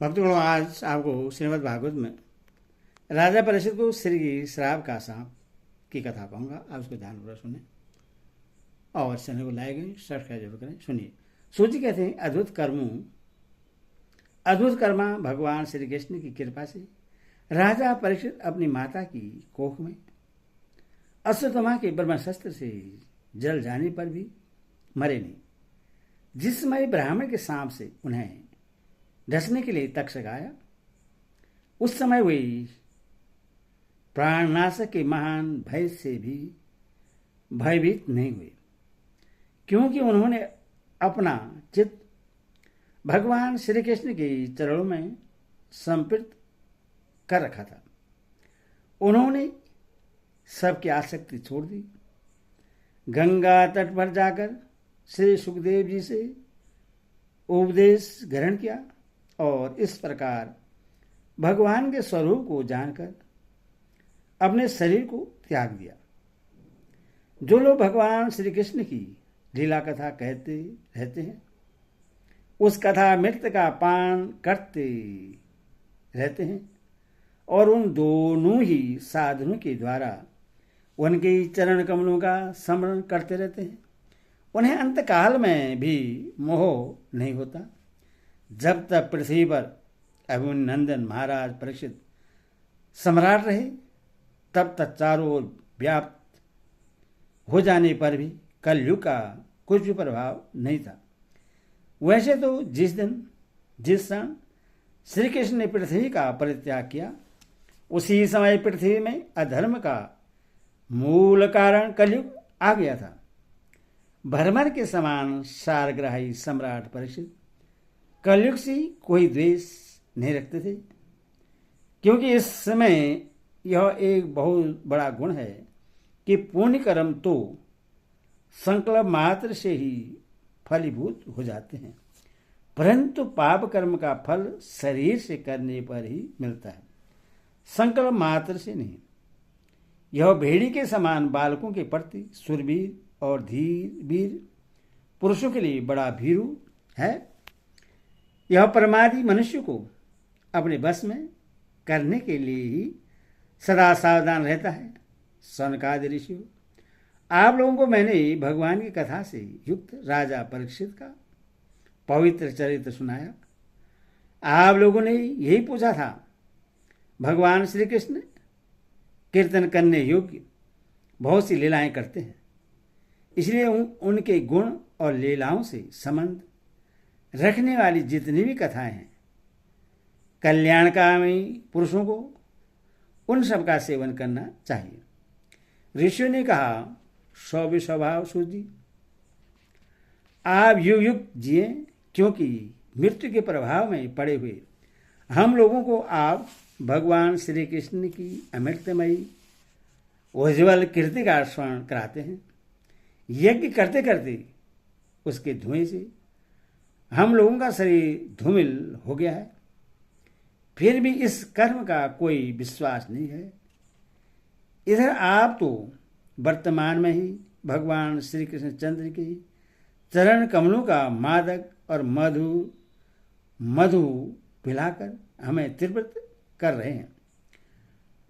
भक्तगणों, आज आपको श्रीमद् भागवत में राजा परीक्षित को श्री श्राप का सांप की कथा कहूँगा। आप उसको ध्यानपूर्वक सुने और चैनल को लाइक करें, सब्सक्राइब जरूर करें। सुनिए। सूत जी कहते हैं, अद्भुत कर्मा भगवान श्री कृष्ण की कृपा से राजा परीक्षित अपनी माता की कोख में अश्वत्थामा के ब्रह्मास्त्र से जल जाने पर भी मरे नहीं। जिस समय ब्राह्मण के सांप से उन्हें डसने के लिए तक्षक आया, उस समय वे प्राणनाशक के महान भय से भी भयभीत नहीं हुए, क्योंकि उन्होंने अपना चित्त भगवान श्री कृष्ण के चरणों में समर्पित कर रखा था। उन्होंने सबकी आसक्ति छोड़ दी। गंगा तट पर जाकर श्री सुखदेव जी से उपदेश ग्रहण किया और इस प्रकार भगवान के स्वरूप को जानकर अपने शरीर को त्याग दिया। जो लोग भगवान श्री कृष्ण की लीला कथा कहते रहते हैं, उस कथा मृत का पान करते रहते हैं और उन दोनों ही साधनों के द्वारा उनके चरण कमलों का स्मरण करते रहते हैं, उन्हें अंतकाल में भी मोह नहीं होता। जब तक पृथ्वी पर अभिमन्यु महाराज परीक्षित सम्राट रहे, तब तक चारों ओर व्याप्त हो जाने पर भी कलयुग का कुछ भी प्रभाव नहीं था। वैसे तो जिस क्षण श्री कृष्ण ने पृथ्वी का परित्याग किया, उसी समय पृथ्वी में अधर्म का मूल कारण कलयुग आ गया था। भरमर के समान सारग्राही सम्राट परीक्षित कलयुग से कोई द्वेष नहीं रखते थे, क्योंकि इस समय यह एक बहुत बड़ा गुण है कि पुण्य कर्म तो संकल्प मात्र से ही फलीभूत हो जाते हैं, परंतु पाप कर्म का फल शरीर से करने पर ही मिलता है, संकल्प मात्र से नहीं। यह भेड़ी के समान बालकों के प्रति सुरवीर और धीर वीर पुरुषों के लिए बड़ा भीरू है। यह परमादि मनुष्य को अपने बस में करने के लिए ही सदा सावधान रहता है। सनकादि ऋषियों, आप लोगों को मैंने भगवान की कथा से युक्त राजा परीक्षित का पवित्र चरित्र सुनाया। आप लोगों ने यही पूछा था, भगवान श्री कृष्ण कीर्तन करने योग्य बहुत सी लीलाएं करते हैं, इसलिए उनके गुण और लीलाओं से संबंध रखने वाली जितनी भी कथाएं हैं, कल्याणकामी पुरुषों को उन सब का सेवन करना चाहिए। ऋषियों ने कहा, सौभ्य स्वभाव सूत जी, आप युग युग जिए, क्योंकि मृत्यु के प्रभाव में पड़े हुए हम लोगों को आप भगवान श्री कृष्ण की अमृतमयी उज्ज्वल कीर्ति का स्मरण कराते हैं। यज्ञ करते करते उसके धुएं से हम लोगों का शरीर धूमिल हो गया है, फिर भी इस कर्म का कोई विश्वास नहीं है। इधर आप तो वर्तमान में ही भगवान श्री कृष्ण चंद्र के चरण कमलों का मादक और मधु पिलाकर हमें तृप्त कर रहे हैं।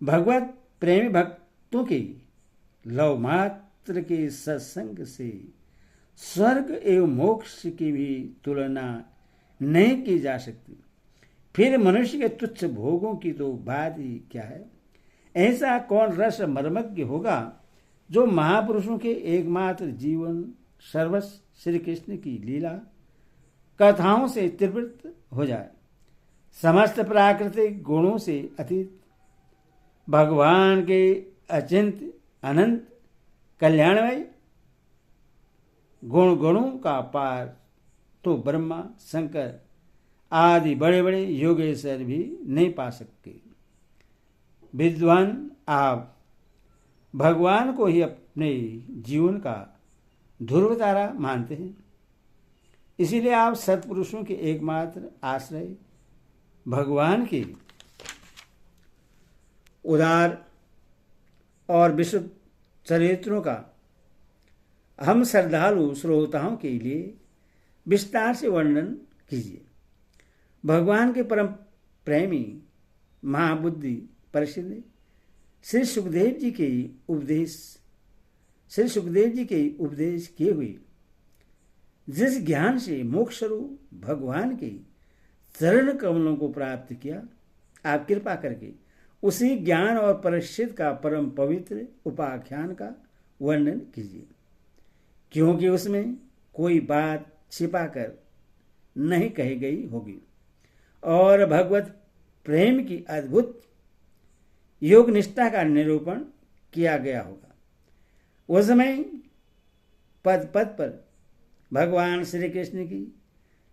भगवत प्रेमी भक्तों के लव मात्र के सत्संग से स्वर्ग एवं मोक्ष की भी तुलना नहीं की जा सकती। फिर मनुष्य के तुच्छ भोगों की तो बात ही क्या है। ऐसा कौन रस मर्मज्ञ होगा जो महापुरुषों के एकमात्र जीवन सर्वस्व श्री कृष्ण की लीला कथाओं से तृप्त हो जाए। समस्त प्राकृतिक गुणों से अतीत भगवान के अचिंत्य अनंत कल्याणमय गुणों का पार तो ब्रह्मा शंकर आदि बड़े बड़े योगेश्वर भी नहीं पा सकते। विद्वान, आप भगवान को ही अपने जीवन का ध्रुव तारा मानते हैं, इसीलिए आप सत्पुरुषों के एकमात्र आश्रय भगवान के उदार और विशुद्ध चरित्रों का हम श्रद्धालु श्रोताओं के लिए विस्तार से वर्णन कीजिए। भगवान के परम प्रेमी महाबुद्धि परीक्षित ने श्री सुखदेव जी के उपदेश किए हुए जिस ज्ञान से मोक्ष रूप भगवान के चरण कमलों को प्राप्त किया, आप कृपा करके उसी ज्ञान और परीक्षित का परम पवित्र उपाख्यान का वर्णन कीजिए, क्योंकि उसमें कोई बात छिपाकर नहीं कही गई होगी और भगवत प्रेम की अद्भुत योग निष्ठा का निरूपण किया गया होगा। उसमें पद पद पर भगवान श्री कृष्ण की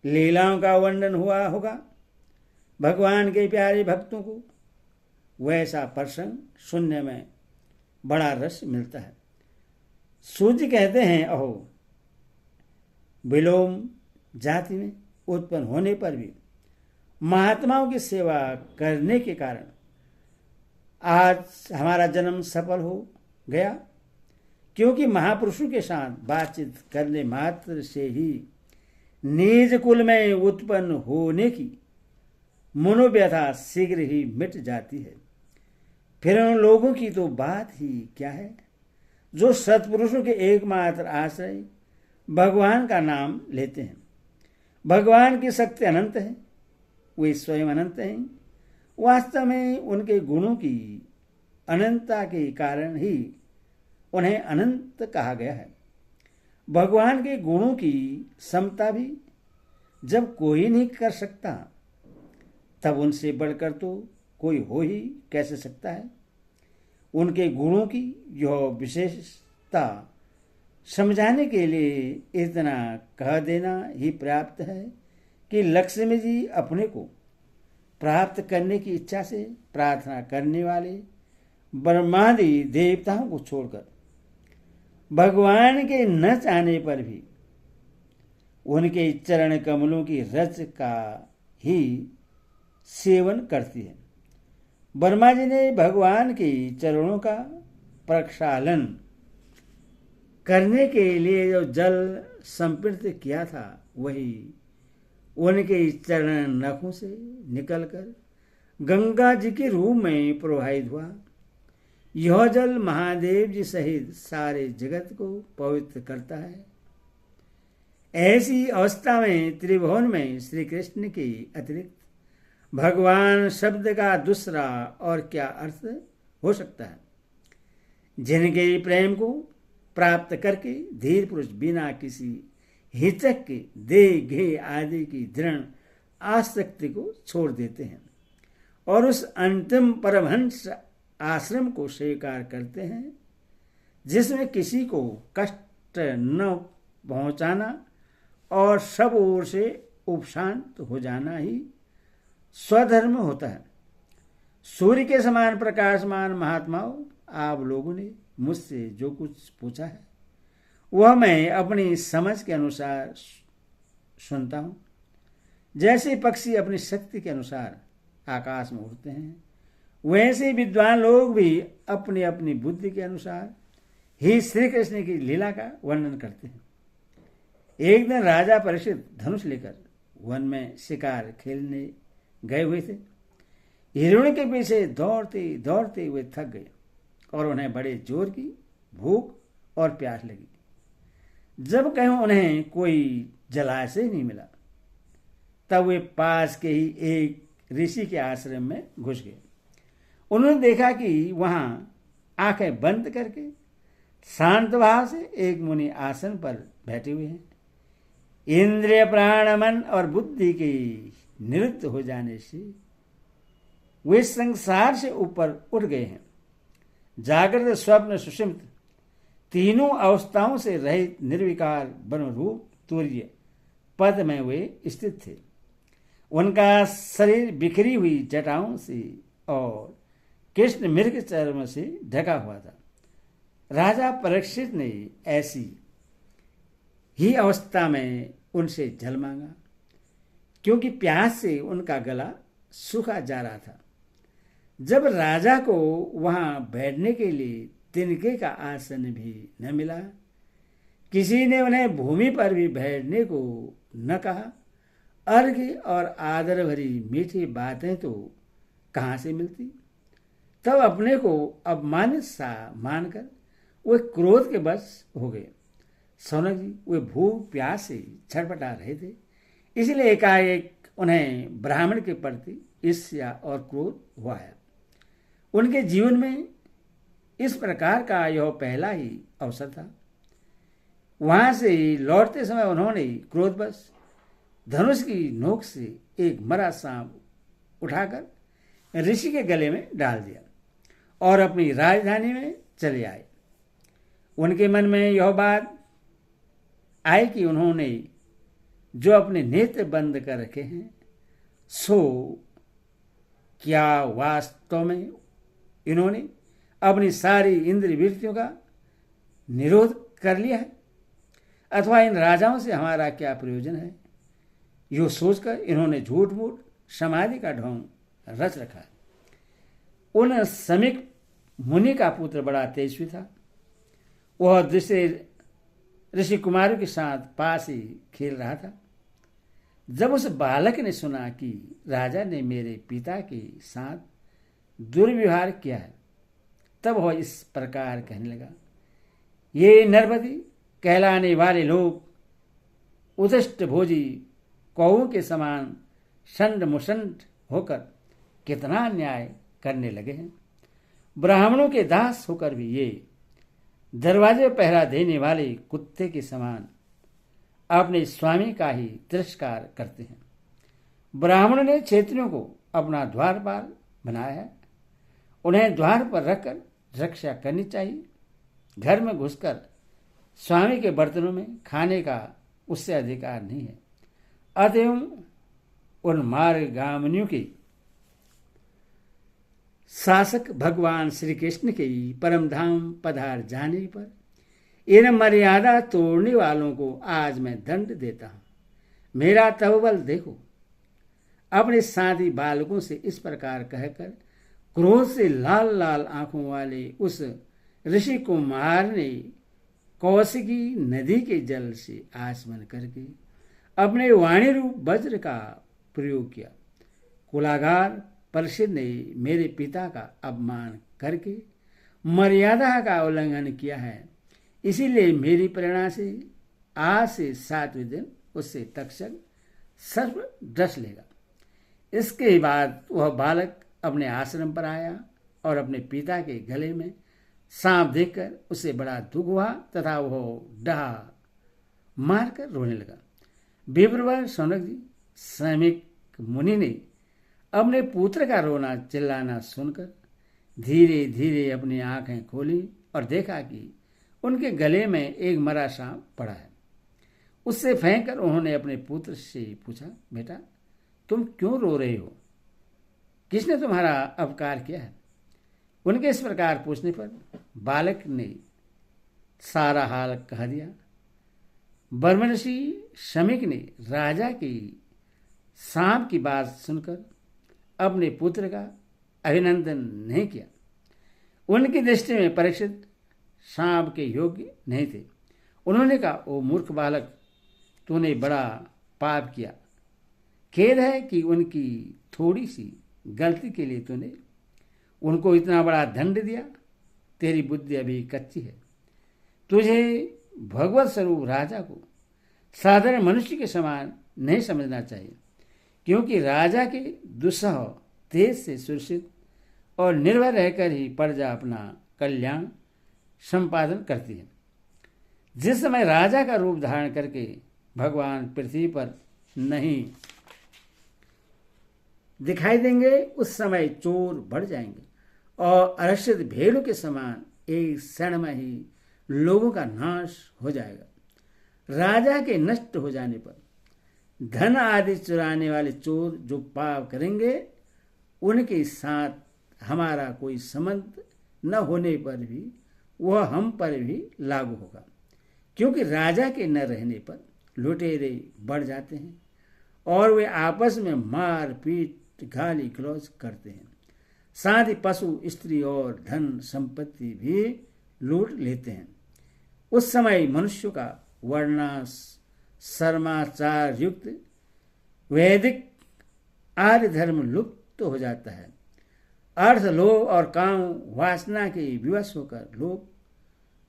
लीलाओं का वर्णन हुआ होगा। भगवान के प्यारे भक्तों को वैसा प्रसंग सुनने में बड़ा रस मिलता है। सूर्य कहते हैं, अहो विलोम जाति में उत्पन्न होने पर भी महात्माओं की सेवा करने के कारण आज हमारा जन्म सफल हो गया, क्योंकि महापुरुषों के साथ बातचीत करने मात्र से ही निज कुल में उत्पन्न होने की मनोव्यथा शीघ्र ही मिट जाती है। फिर उन लोगों की तो बात ही क्या है जो सत्पुरुषों के एकमात्र आश्रय भगवान का नाम लेते हैं। भगवान की शक्ति अनंत है, वे स्वयं अनंत हैं। वास्तव में उनके गुणों की अनंतता के कारण ही उन्हें अनंत कहा गया है। भगवान के गुणों की समता भी जब कोई नहीं कर सकता, तब उनसे बढ़कर तो कोई हो ही कैसे सकता है। उनके गुणों की यह विशेषता समझाने के लिए इतना कह देना ही पर्याप्त है कि लक्ष्मी जी अपने को प्राप्त करने की इच्छा से प्रार्थना करने वाले ब्रह्मादि देवताओं को छोड़कर भगवान के न चाहने पर भी उनके चरण कमलों की रज का ही सेवन करती है। ब्रह्मा जी ने भगवान के चरणों का प्रक्षालन करने के लिए जो जल संपृक्त किया था, वही उनके चरण नखों से निकलकर गंगा जी के रूप में प्रवाहित हुआ। यह जल महादेव जी सहित सारे जगत को पवित्र करता है। ऐसी अवस्था में त्रिभुवन में श्री कृष्ण के अतिरिक्त भगवान शब्द का दूसरा और क्या अर्थ हो सकता है। जिनके प्रेम को प्राप्त करके धीर पुरुष बिना किसी हिचक के देह घे आदि की दृढ़ आसक्ति को छोड़ देते हैं और उस अंतिम परमहंस आश्रम को स्वीकार करते हैं, जिसमें किसी को कष्ट न पहुंचाना और सब ओर से उपशांत हो जाना ही स्वधर्म होता है। सूर्य के समान प्रकाशमान महात्माओं, आप लोगों ने मुझसे जो कुछ पूछा है वह मैं अपनी समझ के अनुसार सुनता हूं। जैसे पक्षी अपनी शक्ति के अनुसार आकाश में उड़ते हैं, वैसे विद्वान लोग भी अपनी अपनी बुद्धि के अनुसार ही श्री कृष्ण की लीला का वर्णन करते हैं। एक दिन राजा परीक्षित धनुष लेकर वन में शिकार खेलने गए हुए थे। हिरण के पीछे दौड़ते दौड़ते हुए थक गए और उन्हें बड़े जोर की भूख और प्यास लगी। जब कहीं उन्हें कोई जलाशय नहीं मिला, तब वे पास के ही एक ऋषि के आश्रम में घुस गए। उन्होंने देखा कि वहां आंखें बंद करके शांत भाव से एक मुनि आसन पर बैठे हुए हैं। इंद्रिय प्राण मन और बुद्धि के निवृत्त हो जाने से वे संसार से ऊपर उठ गए हैं। जागृत स्वप्न सुषुप्त तीनों अवस्थाओं से रहित निर्विकार ब्रह्म रूप तुर्य पद में वे स्थित थे। उनका शरीर बिखरी हुई जटाओं से और कृष्ण मृग चर्म से ढका हुआ था। राजा परीक्षित ने ऐसी ही अवस्था में उनसे जल मांगा, क्योंकि प्यास से उनका गला सूखा जा रहा था। जब राजा को वहां बैठने के लिए तिनके का आसन भी न मिला, किसी ने उन्हें भूमि पर भी बैठने को न कहा अर्घ्य और आदर भरी मीठी बातें तो कहाँ से मिलती। तब अपने को अपमानित सा मानकर वे क्रोध के वश हो गए। सौनक जी वे भूख प्यास से छटपटा रहे थे, इसलिए एकाएक उन्हें ब्राह्मण के प्रति ईर्ष्या और क्रोध हुआ है। उनके जीवन में इस प्रकार का यह पहला ही अवसर था। वहां से लौटते समय उन्होंने क्रोधवश धनुष की नोक से एक मरा सांप उठाकर ऋषि के गले में डाल दिया और अपनी राजधानी में चले आए। उनके मन में यह बात आई कि उन्होंने जो अपने नेत्र बंद कर रखे हैं, सो क्या वास्तव में इन्होंने अपनी सारी इंद्रिय वृत्तियों का निरोध कर लिया है, अथवा इन राजाओं से हमारा क्या प्रयोजन है। यो सोचकर इन्होंने झूठ मूठ समाधि का ढोंग रच रखा। उन समीक मुनि का पुत्र बड़ा तेजस्वी था। वह दूसरे ऋषि कुमारों के साथ पास ही खेल रहा था। जब उस बालक ने सुना कि राजा ने मेरे पिता के साथ दुर्व्यवहार किया है, तब वह इस प्रकार कहने लगा, ये नरपति कहलाने वाले लोग उदष्ट भोजी कौओं के समान षंड मुषंड होकर कितना अन्याय करने लगे हैं। ब्राह्मणों के दास होकर भी ये दरवाजे पहरा देने वाले कुत्ते के समान अपने स्वामी का ही तिरस्कार करते हैं। ब्राह्मणों ने क्षेत्रियों को अपना द्वारपाल बनाया है। उन्हें द्वार पर रखकर रक्षा करनी चाहिए। घर में घुसकर स्वामी के बर्तनों में खाने का उससे अधिकार नहीं है। अतएव उन मार्गगामिनियों के शासक भगवान श्री कृष्ण के परम धाम पधार जाने पर इन मर्यादा तोड़ने वालों को आज मैं दंड देता हूं। मेरा तवबल देखो। अपने साथी बालकों से इस प्रकार कहकर क्रोध से लाल लाल आंखों वाले उस ऋषि कुमार ने कौशिकी नदी के जल से आचमन करके अपने वाणी रूप वज्र का प्रयोग किया। कुलागार परिषद ने मेरे पिता का अपमान करके मर्यादा का उल्लंघन किया है, इसीलिए मेरी प्रेरणा से आज से 7वें दिन उससे तक्षक सर्प डस लेगा। इसके बाद वह बालक अपने आश्रम पर आया और अपने पिता के गले में सांप देखकर उसे बड़ा दुख हुआ तथा वह डहा मारकर रोने लगा। विप्रवर सौनक जी समीक मुनि ने अपने पुत्र का रोना चिल्लाना सुनकर धीरे धीरे अपनी आंखें खोली और देखा कि उनके गले में एक मरा सांप पड़ा है। उससे फेंककर उन्होंने अपने पुत्र से पूछा, बेटा तुम क्यों रो रहे हो? किसने तुम्हारा अपकार किया है? उनके इस प्रकार पूछने पर बालक ने सारा हाल कह दिया। ब्रह्मर्षि शमीक ने राजा की सांप की बात सुनकर अपने पुत्र का अभिनंदन नहीं किया। उनकी दृष्टि में परीक्षित सांप के योग्य नहीं थे। उन्होंने कहा, ओ मूर्ख बालक, तूने बड़ा पाप किया। खेद है कि उनकी थोड़ी सी गलती के लिए तूने उनको इतना बड़ा दंड दिया। तेरी बुद्धि अभी कच्ची है। तुझे भगवत स्वरूप राजा को साधारण मनुष्य के समान नहीं समझना चाहिए, क्योंकि राजा के दुस्सह तेज से सुरक्षित और निर्भय रहकर ही प्रजा अपना कल्याण संपादन करती है। जिस समय राजा का रूप धारण करके भगवान पृथ्वी पर नहीं दिखाई देंगे, उस समय चोर बढ़ जाएंगे और अरक्षित भेड़ों के समान एक क्षण में ही लोगों का नाश हो जाएगा। राजा के नष्ट हो जाने पर धन आदि चुराने वाले चोर जो पाप करेंगे, उनके साथ हमारा कोई संबंध न होने पर भी वह हम पर भी लागू होगा, क्योंकि राजा के न रहने पर लुटेरे बढ़ जाते हैं और वे आपस में मार पीट गाली गलौज करते हैं। साथ ही पशु, स्त्री और धन संपत्ति भी लूट लेते हैं। उस समय मनुष्यों का वर्णा समाचार युक्त वैदिक आर्य धर्म लुप्त हो जाता है। अर्थ, लोभ और काम वासना के विवश होकर लोग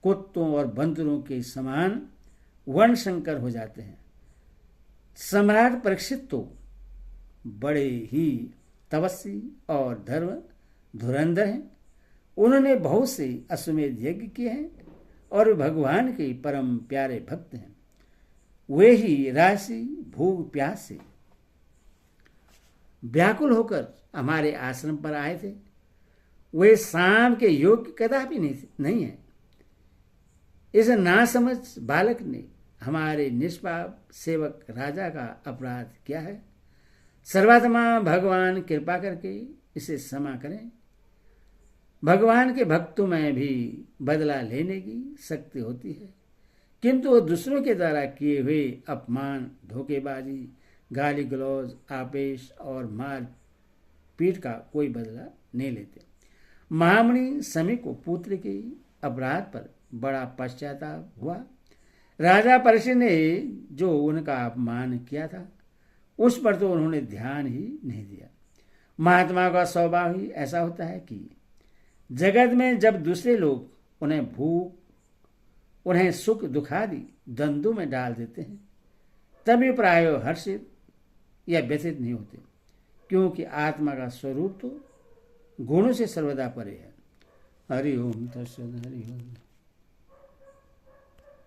कुत्तों और बंदरों के समान वर्ण संकर हो जाते हैं। सम्राट परीक्षित तो बड़े ही तपस्वी और धर्म धुरंधर हैं। उन्होंने बहुत से अश्वमेध यज्ञ किए हैं और भगवान के परम प्यारे भक्त हैं। वे ही राशि भूख प्यास से व्याकुल होकर हमारे आश्रम पर आए थे। वे शाम के योग्य कदापि नहीं है। इस नासमझ बालक ने हमारे निष्पाप सेवक राजा का अपराध किया है। सर्वात्मा भगवान कृपा करके इसे क्षमा करें। भगवान के भक्तों में भी बदला लेने की शक्ति होती है, किंतु वो दूसरों के द्वारा किए हुए अपमान, धोखेबाजी, गाली गलौज, आपेश और मार पीट का कोई बदला नहीं लेते। महामुनि समी को पुत्र के अपराध पर बड़ा पश्चाताप हुआ। राजा परीक्षित ने जो उनका अपमान किया था उस पर तो उन्होंने ध्यान ही नहीं दिया। महात्मा का स्वभाव ही ऐसा होता है कि जगत में जब दूसरे लोग उन्हें भूख, उन्हें सुख दुखादि द्वंद्वों में डाल देते हैं तभी प्राय हर्षित या व्यथित नहीं होते, क्योंकि आत्मा का स्वरूप तो गुणों से सर्वदा परे है। हरि ओम तत्सत। हरि ओम।